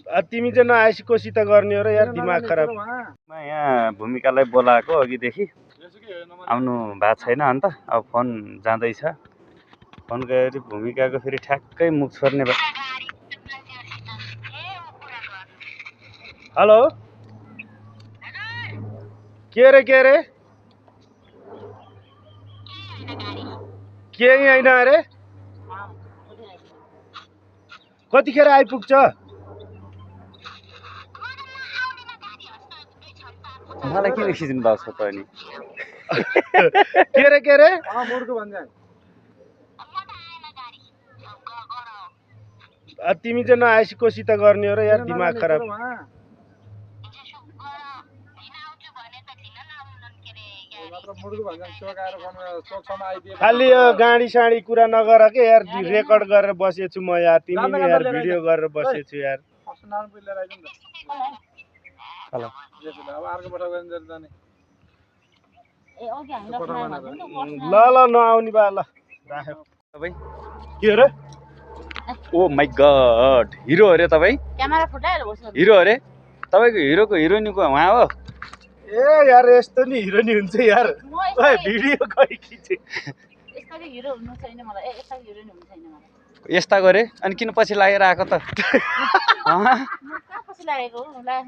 तिमी चाहिँ नआएपछि कोसित गर्ने हो र यार दिमाग खराब। यहाँ भूमिकालाई बोलाएको अघिदेखि आउनु भएको छैन अन्त अब फोन जाँदैछ फोन गएर भूमिकाको फेरि ठ्याक्कै मुख छोड्ने भयो। हेलो के रे केही होइन अरे कतिखेर आइपुग्छ? मलाई किन खिच्नु भएको छ त अनि के रे तिमी चाहिँ नआएपछि कोसित गर्ने हो र यार दिमाग खराब। खालि यो गाडी साडी कुरा नगर के यार रेकर्ड गरेर बसेछु म यार तिमीले यार भिडियो गरेर बसेछु यार। ल नआउने बा ल राख्यो तपाईँ के रे? ओ माई गड हिरो अरे तपाईँ? क्यामेरा फुटाएर बस्नु हिरो अरे तपाईँको हिरोको हिरोइनको उहाँ हो? ए यार यस्तो नि हिरो नि हुन्छ यार भिडियो कहिले खिचे यस्ता हिरो हुनु छैन मलाई यस्ता हिरो नि हुनु छैन मलाई यस्ता गरे अनि किन पछि लागेर आएको त? पछि लागेको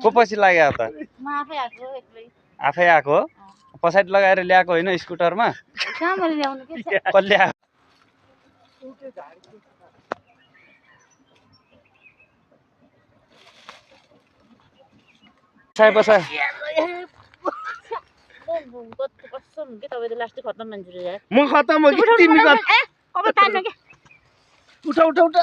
को पछि लाग्यो त? म आफै आएको एक्लै आफै आएको हो? पछाडि लगाएर ल्याएको होइन स्कुटरमा? कहाँ मैले ल्याउनु के कसले ल्याएको? बसा म खतम हो कि तिमी उठा उठा